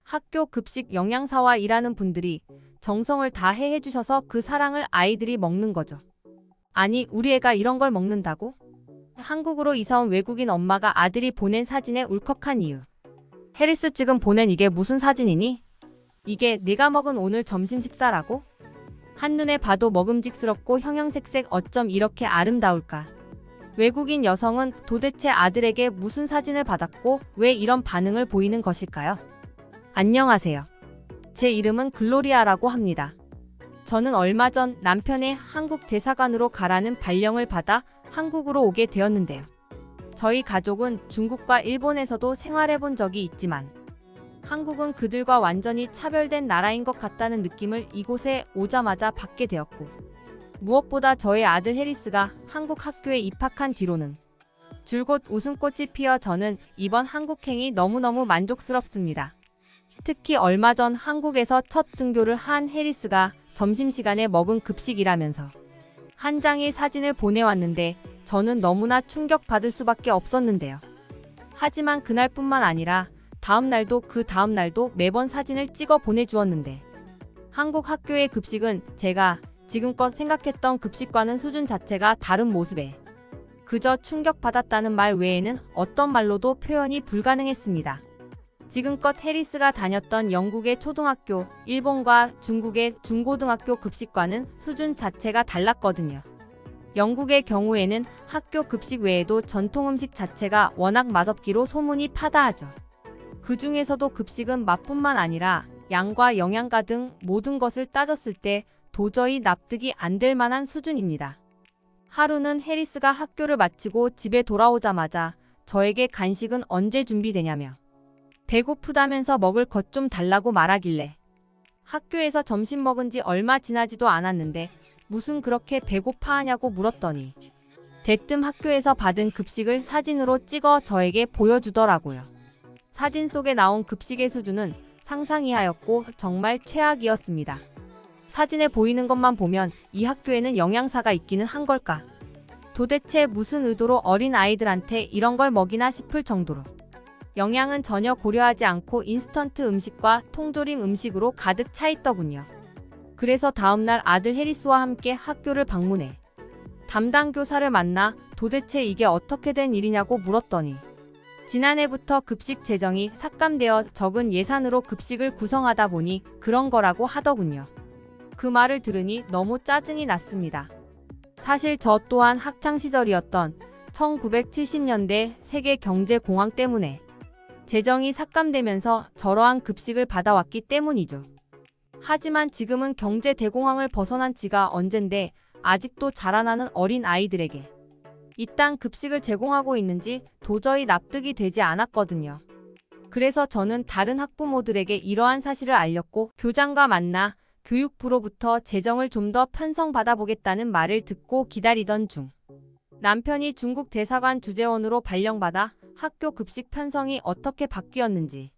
학교 급식 영양사와 일하는 분들이 정성을 다해 해주셔서 그 사랑을 아이들이 먹는 거죠. 아니, 우리 애가 이런 걸 먹는다고? 한국으로 이사온 외국인 엄마가 아들이 보낸 사진에 울컥한 이유. 해리스 지금 보낸 이게 무슨 사진이니? 이게 네가 먹은 오늘 점심 식사라고? 한눈에 봐도 먹음직스럽고 형형색색 어쩜 이렇게 아름다울까? 외국인 여성은 도대체 아들에게 무슨 사진을 받았고 왜 이런 반응을 보이는 것일까요? 안녕하세요. 제 이름은 글로리아라고 합니다. 저는 얼마 전 남편의 한국 대사관으로 가라는 발령을 받아 한국으로 오게 되었는데요. 저희 가족은 중국과 일본에서도 생활해본 적이 있지만 한국은 그들과 완전히 차별된 나라인 것 같다는 느낌을 이곳에 오자마자 받게 되었고, 무엇보다 저의 아들 해리스가 한국 학교에 입학한 뒤로는 줄곧 웃음꽃이 피어 저는 이번 한국행이 너무너무 만족스럽습니다. 특히 얼마 전 한국에서 첫 등교를 한 해리스가 점심시간에 먹은 급식이라면서 한 장의 사진을 보내왔는데 저는 너무나 충격받을 수밖에 없었는데요. 하지만 그날뿐만 아니라 다음 날도 그 다음 날도 매번 사진을 찍어 보내주었는데 한국 학교의 급식은 제가 지금껏 생각했던 급식과는 수준 자체가 다른 모습에 그저 충격받았다는 말 외에는 어떤 말로도 표현이 불가능했습니다. 지금껏 해리스가 다녔던 영국의 초등학교, 일본과 중국의 중고등학교 급식과는 수준 자체가 달랐거든요. 영국의 경우에는 학교 급식 외에도 전통 음식 자체가 워낙 맛없기로 소문이 파다하죠. 그 중에서도 급식은 맛뿐만 아니라 양과 영양가 등 모든 것을 따졌을 때 도저히 납득이 안 될 만한 수준입니다. 하루는 해리스가 학교를 마치고 집에 돌아오자마자 저에게 간식은 언제 준비되냐며 배고프다면서 먹을 것 좀 달라고 말하길래 학교에서 점심 먹은 지 얼마 지나지도 않았는데 무슨 그렇게 배고파하냐고 물었더니 대뜸 학교에서 받은 급식을 사진으로 찍어 저에게 보여주더라고요. 사진 속에 나온 급식의 수준은 상상 이하였고 정말 최악이었습니다. 사진에 보이는 것만 보면 이 학교에는 영양사가 있기는 한 걸까? 도대체 무슨 의도로 어린 아이들한테 이런 걸 먹이나 싶을 정도로 영양은 전혀 고려하지 않고 인스턴트 음식과 통조림 음식으로 가득 차 있더군요. 그래서 다음날 아들 해리스와 함께 학교를 방문해 담당 교사를 만나 도대체 이게 어떻게 된 일이냐고 물었더니 지난해부터 급식 재정이 삭감되어 적은 예산으로 급식을 구성하다 보니 그런 거라고 하더군요. 그 말을 들으니 너무 짜증이 났습니다. 사실 저 또한 학창시절이었던 1970년대 세계 경제공황 때문에 재정이 삭감되면서 저러한 급식을 받아왔기 때문이죠. 하지만 지금은 경제 대공황을 벗어난 지가 언젠데 아직도 자라나는 어린 아이들에게 이딴 급식을 제공하고 있는지 도저히 납득이 되지 않았거든요. 그래서 저는 다른 학부모들에게 이러한 사실을 알렸고 교장과 만나 교육부로부터 재정을 좀 더 편성받아 보겠다는 말을 듣고 기다리던 중 남편이 중국 대사관 주재원으로 발령받아 학교 급식 편성이 어떻게 바뀌었는지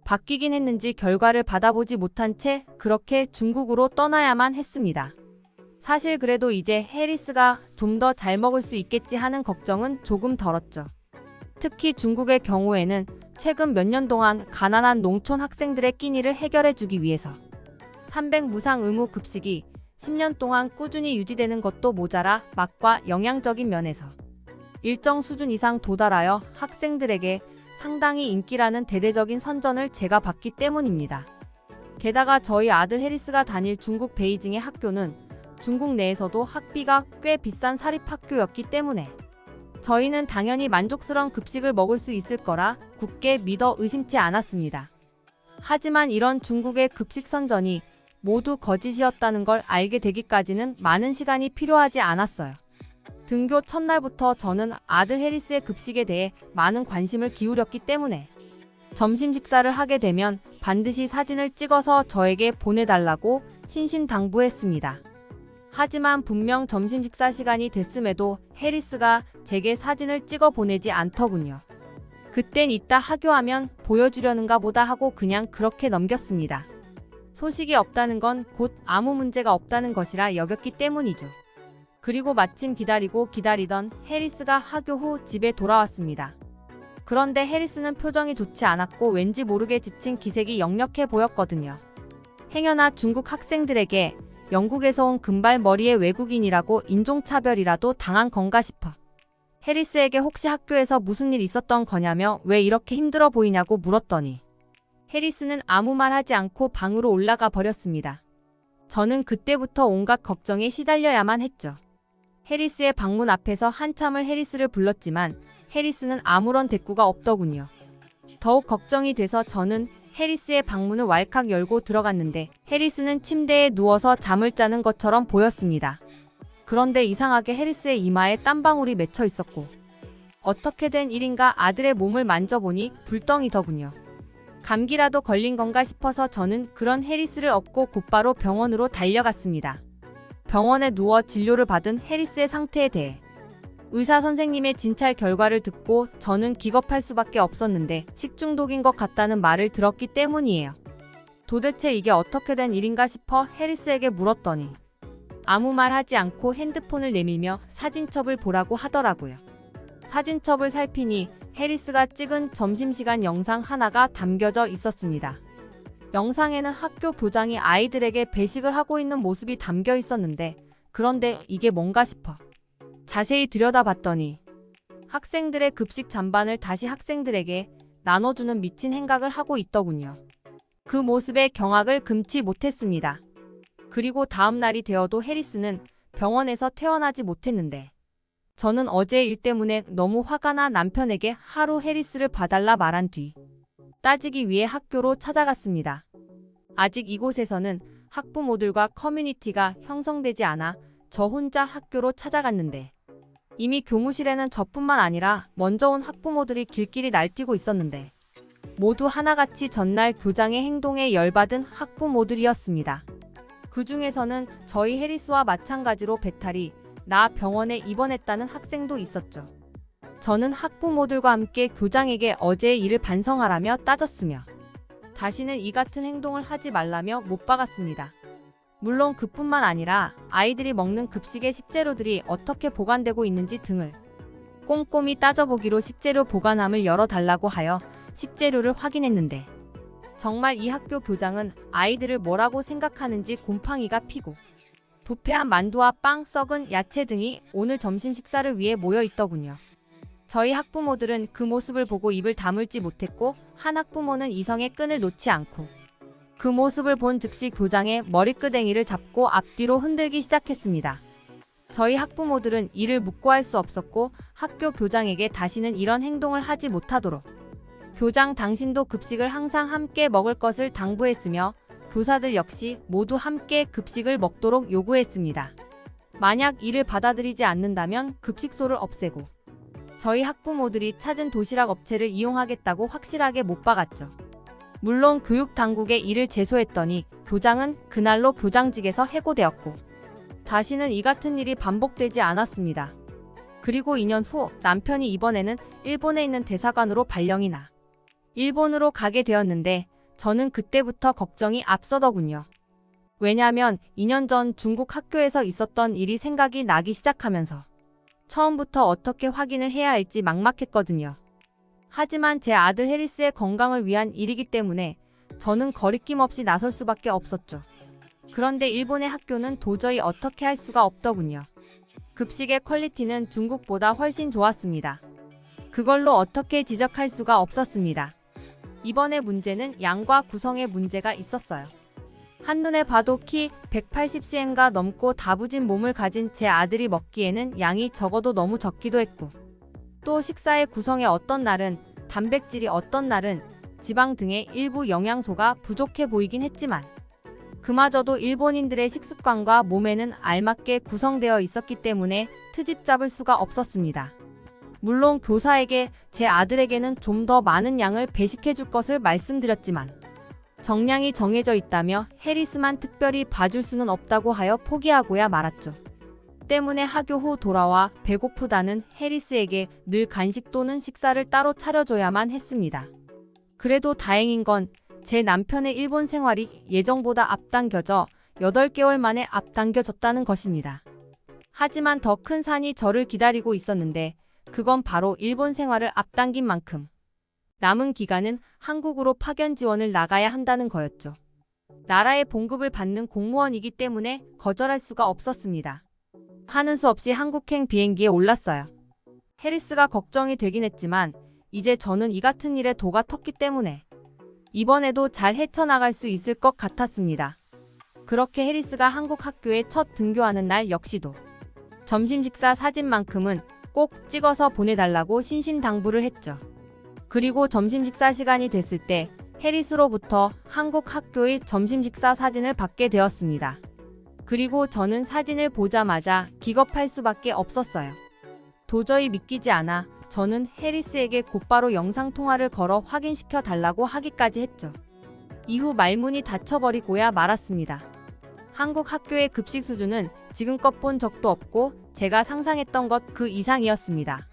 바뀌긴 했는지 결과를 받아보지 못한 채 그렇게 중국으로 떠나야만 했습니다. 사실 그래도 이제 해리스가 좀 더 잘 먹을 수 있겠지 하는 걱정은 조금 덜었죠. 특히 중국의 경우에는 최근 몇 년 동안 가난한 농촌 학생들의 끼니를 해결해주기 위해서 300 무상 의무 급식이 10년 동안 꾸준히 유지되는 것도 모자라 맛과 영양적인 면에서 일정 수준 이상 도달하여 학생들에게 상당히 인기라는 대대적인 선전을 제가 받기 때문입니다. 게다가 저희 아들 해리스가 다닐 중국 베이징의 학교는 중국 내에서도 학비가 꽤 비싼 사립학교였기 때문에 저희는 당연히 만족스러운 급식을 먹을 수 있을 거라 굳게 믿어 의심치 않았습니다. 하지만 이런 중국의 급식 선전이 모두 거짓이었다는 걸 알게 되기까지는 많은 시간이 필요하지 않았어요. 등교 첫날부터 저는 아들 해리스의 급식에 대해 많은 관심을 기울였기 때문에 점심 식사를 하게 되면 반드시 사진을 찍어서 저에게 보내달라고 신신당부했습니다. 하지만 분명 점심 식사 시간이 됐음에도 해리스가 제게 사진을 찍어 보내지 않더군요. 그땐 이따 하교하면 보여주려는가 보다 하고 그냥 그렇게 넘겼습니다. 소식이 없다는 건 곧 아무 문제가 없다는 것이라 여겼기 때문이죠. 그리고 마침 기다리던 해리스가 하교 후 집에 돌아왔습니다. 그런데 해리스는 표정이 좋지 않았고 왠지 모르게 지친 기색이 역력해 보였거든요. 행여나 중국 학생들에게 영국에서 온 금발머리의 외국인이라고 인종차별이라도 당한 건가 싶어 해리스에게 혹시 학교에서 무슨 일 있었던 거냐며 왜 이렇게 힘들어 보이냐고 물었더니 해리스는 아무 말 하지 않고 방으로 올라가 버렸습니다. 저는 그때부터 온갖 걱정에 시달려야만 했죠. 해리스의 방문 앞에서 한참을 해리스를 불렀지만 해리스는 아무런 대꾸가 없더군요. 더욱 걱정이 돼서 저는 해리스의 방문을 왈칵 열고 들어갔는데 해리스는 침대에 누워서 잠을 자는 것처럼 보였습니다. 그런데 이상하게 해리스의 이마에 땀방울이 맺혀 있었고 어떻게 된 일인가 아들의 몸을 만져보니 불덩이더군요. 감기라도 걸린 건가 싶어서 저는 그런 해리스를 업고 곧바로 병원으로 달려갔습니다. 병원에 누워 진료를 받은 해리스의 상태에 대해 의사 선생님의 진찰 결과를 듣고 저는 기겁할 수밖에 없었는데 식중독인 것 같다는 말을 들었기 때문이에요. 도대체 이게 어떻게 된 일인가 싶어 해리스에게 물었더니 아무 말 하지 않고 핸드폰을 내밀며 사진첩을 보라고 하더라고요. 사진첩을 살피니 해리스가 찍은 점심시간 영상 하나가 담겨져 있었습니다. 영상에는 학교 교장이 아이들에게 배식을 하고 있는 모습이 담겨 있었는데 그런데 이게 뭔가 싶어 자세히 들여다봤더니 학생들의 급식 잔반을 다시 학생들에게 나눠주는 미친 행각을 하고 있더군요. 그 모습에 경악을 금치 못했습니다. 그리고 다음 날이 되어도 해리스는 병원에서 퇴원하지 못했는데 저는 어제 일 때문에 너무 화가 나 남편에게 하루 해리스를 봐달라 말한 뒤 따지기 위해 학교로 찾아갔습니다. 아직 이곳에서는 학부모들과 커뮤니티가 형성되지 않아 저 혼자 학교로 찾아갔는데 이미 교무실에는 저뿐만 아니라 먼저 온 학부모들이 길길이 날뛰고 있었는데 모두 하나같이 전날 교장의 행동에 열받은 학부모들이었습니다. 그 중에서는 저희 해리스와 마찬가지로 배탈이 나 병원에 입원했다는 학생도 있었죠. 저는 학부모들과 함께 교장에게 어제의 일을 반성하라며 따졌으며 다시는 이 같은 행동을 하지 말라며 못 박았습니다. 물론 그뿐만 아니라 아이들이 먹는 급식의 식재료들이 어떻게 보관되고 있는지 등을 꼼꼼히 따져보기로 식재료 보관함을 열어달라고 하여 식재료를 확인했는데 정말 이 학교 교장은 아이들을 뭐라고 생각하는지 곰팡이가 피고 부패한 만두와 빵, 썩은 야채 등이 오늘 점심 식사를 위해 모여 있더군요. 저희 학부모들은 그 모습을 보고 입을 다물지 못했고 한 학부모는 이성의 끈을 놓지 않고 그 모습을 본 즉시 교장의 머리끄댕이를 잡고 앞뒤로 흔들기 시작했습니다. 저희 학부모들은 이를 묵고할 수 없었고 학교 교장에게 다시는 이런 행동을 하지 못하도록 교장 당신도 급식을 항상 함께 먹을 것을 당부했으며 교사들 역시 모두 함께 급식을 먹도록 요구했습니다. 만약 이를 받아들이지 않는다면 급식소를 없애고 저희 학부모들이 찾은 도시락 업체를 이용하겠다고 확실하게 못 박았죠. 물론 교육당국에 이를 제소했더니 교장은 그날로 교장직에서 해고되었고 다시는 이 같은 일이 반복되지 않았습니다. 그리고 2년 후 남편이 이번에는 일본에 있는 대사관으로 발령이 나 일본으로 가게 되었는데 저는 그때부터 걱정이 앞서더군요. 왜냐면 2년 전 중국 학교에서 있었던 일이 생각이 나기 시작하면서 처음부터 어떻게 확인을 해야 할지 막막했거든요. 하지만 제 아들 해리스의 건강을 위한 일이기 때문에 저는 거리낌 없이 나설 수밖에 없었죠. 그런데 일본의 학교는 도저히 어떻게 할 수가 없더군요. 급식의 퀄리티는 중국보다 훨씬 좋았습니다. 그걸로 어떻게 지적할 수가 없었습니다. 이번의 문제는 양과 구성에 문제가 있었어요. 한눈에 봐도 키 180cm가 넘고 다부진 몸을 가진 제 아들이 먹기에는 양이 적어도 너무 적기도 했고 또 식사의 구성에 어떤 날은 단백질이 어떤 날은 지방 등의 일부 영양소가 부족해 보이긴 했지만 그마저도 일본인들의 식습관과 몸에는 알맞게 구성되어 있었기 때문에 트집 잡을 수가 없었습니다. 물론 교사에게 제 아들에게는 좀 더 많은 양을 배식해 줄 것을 말씀드렸지만 정량이 정해져 있다며 해리스만 특별히 봐줄 수는 없다고 하여 포기하고야 말았죠. 때문에 학교 후 돌아와 배고프다는 해리스에게 늘 간식 또는 식사를 따로 차려줘야만 했습니다. 그래도 다행인 건 제 남편의 일본 생활이 예정보다 앞당겨져 8개월 만에 앞당겨졌다는 것입니다. 하지만 더 큰 산이 저를 기다리고 있었는데 그건 바로 일본 생활을 앞당긴 만큼 남은 기간은 한국으로 파견 지원을 나가야 한다는 거였죠. 나라의 봉급을 받는 공무원이기 때문에 거절할 수가 없었습니다. 하는 수 없이 한국행 비행기에 올랐어요. 해리스가 걱정이 되긴 했지만 이제 저는 이 같은 일에 도가 텄기 때문에 이번에도 잘 헤쳐나갈 수 있을 것 같았습니다. 그렇게 해리스가 한국 학교에 첫 등교하는 날 역시도 점심 식사 사진만큼은 꼭 찍어서 보내달라고 신신당부를 했죠. 그리고 점심 식사 시간이 됐을 때 해리스로부터 한국 학교의 점심 식사 사진을 받게 되었습니다. 그리고 저는 사진을 보자마자 기겁할 수밖에 없었어요. 도저히 믿기지 않아 저는 해리스에게 곧바로 영상통화를 걸어 확인시켜 달라고 하기까지 했죠. 이후 말문이 닫혀버리고야 말았습니다. 한국 학교의 급식 수준은 지금껏 본 적도 없고 제가 상상했던 것 그 이상이었습니다.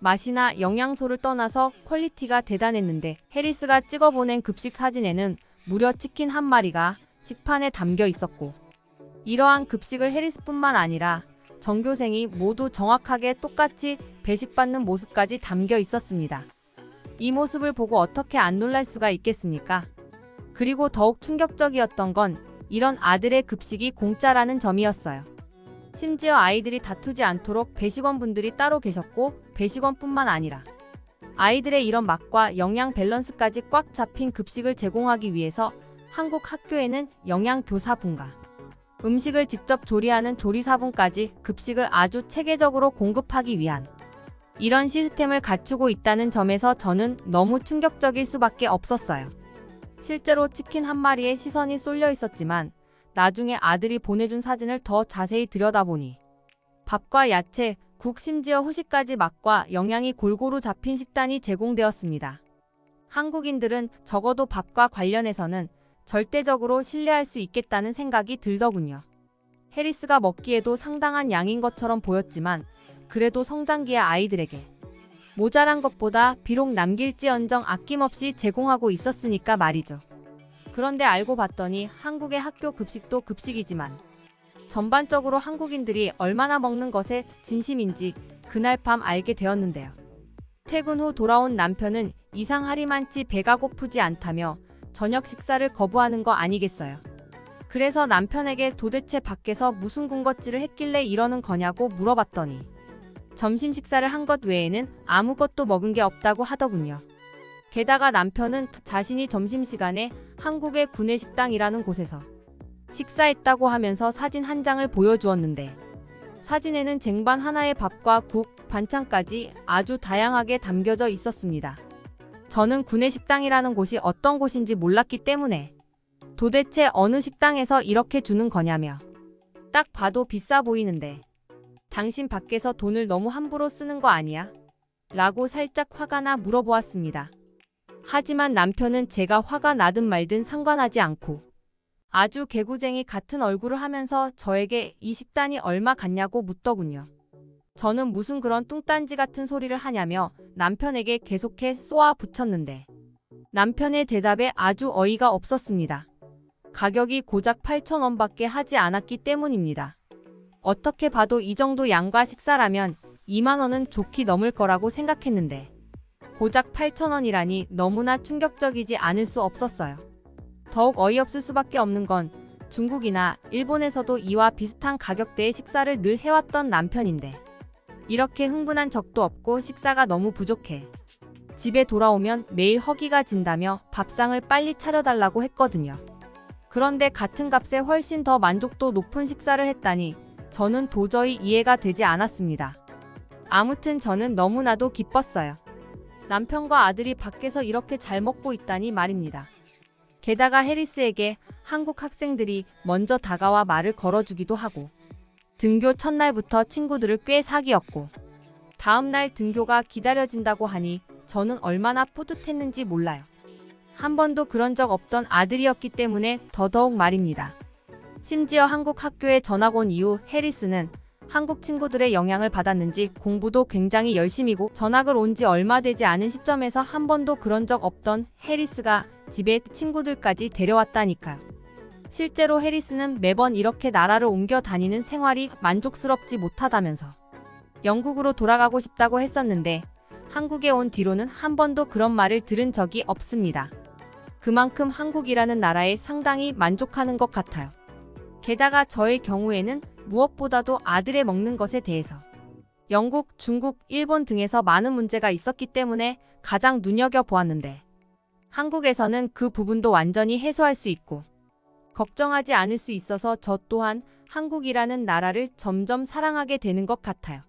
맛이나 영양소를 떠나서 퀄리티가 대단했는데 해리스가 찍어보낸 급식 사진에는 무려 치킨 한 마리가 식판에 담겨 있었고 이러한 급식을 해리스뿐만 아니라 전교생이 모두 정확하게 똑같이 배식받는 모습까지 담겨 있었습니다. 이 모습을 보고 어떻게 안 놀랄 수가 있겠습니까? 그리고 더욱 충격적이었던 건 이런 아들의 급식이 공짜라는 점이었어요. 심지어 아이들이 다투지 않도록 배식원분들이 따로 계셨고 배식원뿐만 아니라 아이들의 이런 맛과 영양 밸런스까지 꽉 잡힌 급식을 제공하기 위해서 한국 학교에는 영양교사분과 음식을 직접 조리하는 조리사분까지 급식을 아주 체계적으로 공급하기 위한 이런 시스템을 갖추고 있다는 점에서 저는 너무 충격적일 수밖에 없었어요. 실제로 치킨 한 마리에 시선이 쏠려 있었지만 나중에 아들이 보내준 사진을 더 자세히 들여다보니 밥과 야채, 국 심지어 후식까지 맛과 영양이 골고루 잡힌 식단이 제공되었습니다. 한국인들은 적어도 밥과 관련해서는 절대적으로 신뢰할 수 있겠다는 생각이 들더군요. 해리스가 먹기에도 상당한 양인 것처럼 보였지만 그래도 성장기의 아이들에게 모자란 것보다 비록 남길지언정 아낌없이 제공하고 있었으니까 말이죠. 그런데 알고 봤더니 한국의 학교 급식도 급식이지만 전반적으로 한국인들이 얼마나 먹는 것에 진심인지 그날 밤 알게 되었는데요. 퇴근 후 돌아온 남편은 이상하리만치 배가 고프지 않다며 저녁 식사를 거부하는 거 아니겠어요. 그래서 남편에게 도대체 밖에서 무슨 군것질을 했길래 이러는 거냐고 물어봤더니 점심 식사를 한 것 외에는 아무것도 먹은 게 없다고 하더군요. 게다가 남편은 자신이 점심시간에 한국의 구내식당이라는 곳에서 식사했다고 하면서 사진 한 장을 보여주었는데 사진에는 쟁반 하나의 밥과 국, 반찬까지 아주 다양하게 담겨져 있었습니다. 저는 구내식당이라는 곳이 어떤 곳인지 몰랐기 때문에 도대체 어느 식당에서 이렇게 주는 거냐며 딱 봐도 비싸 보이는데 당신 밖에서 돈을 너무 함부로 쓰는 거 아니야? 라고 살짝 화가 나 물어보았습니다. 하지만 남편은 제가 화가 나든 말든 상관하지 않고 아주 개구쟁이 같은 얼굴을 하면서 저에게 이 식단이 얼마 같냐고 묻더군요. 저는 무슨 그런 뚱딴지 같은 소리를 하냐며 남편에게 계속해 쏘아 붙였는데 남편의 대답에 아주 어이가 없었습니다. 가격이 고작 8,000원밖에 하지 않았기 때문입니다. 어떻게 봐도 이 정도 양과 식사라면 2만 원은 좋게 넘을 거라고 생각했는데 고작 8,000원이라니 너무나 충격적이지 않을 수 없었어요. 더욱 어이없을 수밖에 없는 건 중국이나 일본에서도 이와 비슷한 가격대의 식사를 늘 해왔던 남편인데 이렇게 흥분한 적도 없고 식사가 너무 부족해 집에 돌아오면 매일 허기가 진다며 밥상을 빨리 차려달라고 했거든요. 그런데 같은 값에 훨씬 더 만족도 높은 식사를 했다니 저는 도저히 이해가 되지 않았습니다. 아무튼 저는 너무나도 기뻤어요. 남편과 아들이 밖에서 이렇게 잘 먹고 있다니 말입니다. 게다가 해리스에게 한국 학생들이 먼저 다가와 말을 걸어주기도 하고 등교 첫날부터 친구들을 꽤 사귀었고 다음날 등교가 기다려진다고 하니 저는 얼마나 뿌듯했는지 몰라요. 한 번도 그런 적 없던 아들이었기 때문에 더더욱 말입니다. 심지어 한국 학교에 전학 온 이후 해리스는 한국 친구들의 영향을 받았는지 공부도 굉장히 열심히고 전학을 온 지 얼마 되지 않은 시점에서 한 번도 그런 적 없던 해리스가 집에 친구들까지 데려왔다니까요. 실제로 해리스는 매번 이렇게 나라를 옮겨 다니는 생활이 만족스럽지 못하다면서 영국으로 돌아가고 싶다고 했었는데 한국에 온 뒤로는 한 번도 그런 말을 들은 적이 없습니다. 그만큼 한국이라는 나라에 상당히 만족하는 것 같아요. 게다가 저의 경우에는 무엇보다도 아들의 먹는 것에 대해서 영국, 중국, 일본 등에서 많은 문제가 있었기 때문에 가장 눈여겨보았는데 한국에서는 그 부분도 완전히 해소할 수 있고 걱정하지 않을 수 있어서 저 또한 한국이라는 나라를 점점 사랑하게 되는 것 같아요.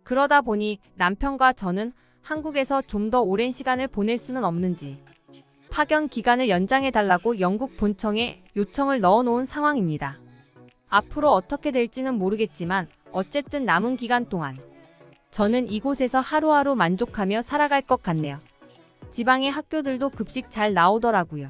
그러다 보니 남편과 저는 한국에서 좀 더 오랜 시간을 보낼 수는 없는지 파견 기간을 연장해달라고 영국 본청에 요청을 넣어놓은 상황입니다. 앞으로 어떻게 될지는 모르겠지만 어쨌든 남은 기간 동안 저는 이곳에서 하루하루 만족하며 살아갈 것 같네요. 지방의 학교들도 급식 잘 나오더라고요.